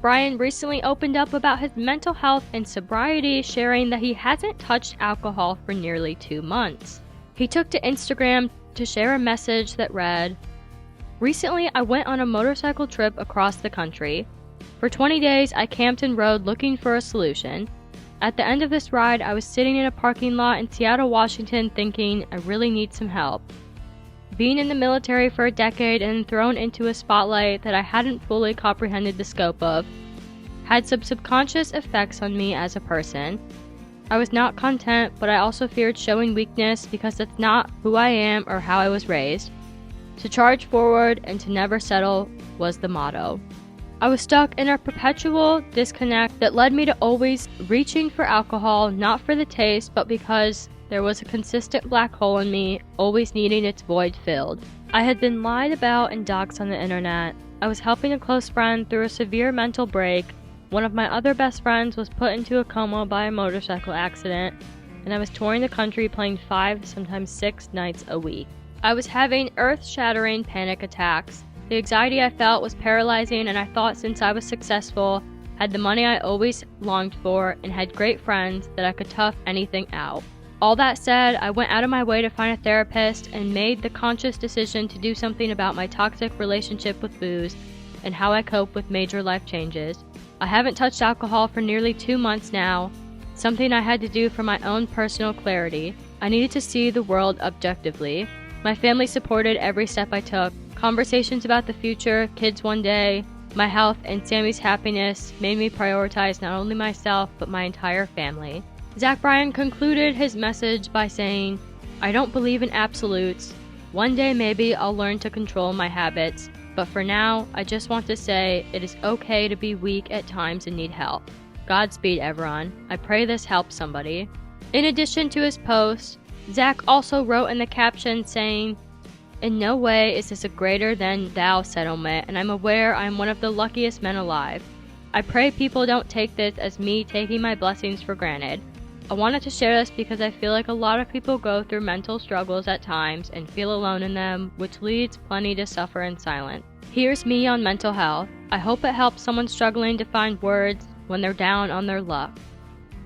Bryan recently opened up about his mental health and sobriety, sharing that he hasn't touched alcohol for nearly 2 months. He took to Instagram to share a message that read, "Recently, I went on a motorcycle trip across the country. For 20 days, I camped and rode looking for a solution. At the end of this ride, I was sitting in a parking lot in Seattle, Washington, thinking, I really need some help. Being in the military for a decade and thrown into a spotlight that I hadn't fully comprehended the scope of had some subconscious effects on me as a person. I was not content, but I also feared showing weakness because that's not who I am or how I was raised. To charge forward and to never settle was the motto. I was stuck in a perpetual disconnect that led me to always reaching for alcohol, not for the taste, but because there was a consistent black hole in me, always needing its void filled. I had been lied about and doxxed on the internet. I was helping a close friend through a severe mental break. One of my other best friends was put into a coma by a motorcycle accident, and I was touring the country playing 5, sometimes 6 nights a week. I was having earth-shattering panic attacks. The anxiety I felt was paralyzing, and I thought since I was successful, had the money I always longed for, and had great friends, that I could tough anything out. All that said, I went out of my way to find a therapist and made the conscious decision to do something about my toxic relationship with booze and how I cope with major life changes. I haven't touched alcohol for nearly 2 months now, something I had to do for my own personal clarity. I needed to see the world objectively. My family supported every step I took. Conversations about the future, kids one day, my health, and Sammy's happiness made me prioritize not only myself, but my entire family. Bryan concluded his message by saying, "I don't believe in absolutes. One day maybe I'll learn to control my habits, but for now, I just want to say it is okay to be weak at times and need help. Godspeed, everyone. I pray this helps somebody." In addition to his post, Zach also wrote in the caption saying, "In no way is this a greater than thou settlement, and I'm aware I am one of the luckiest men alive. I pray people don't take this as me taking my blessings for granted. I wanted to share this because I feel like a lot of people go through mental struggles at times and feel alone in them, which leads plenty to suffer in silence. Here's me on mental health. I hope it helps someone struggling to find words when they're down on their luck.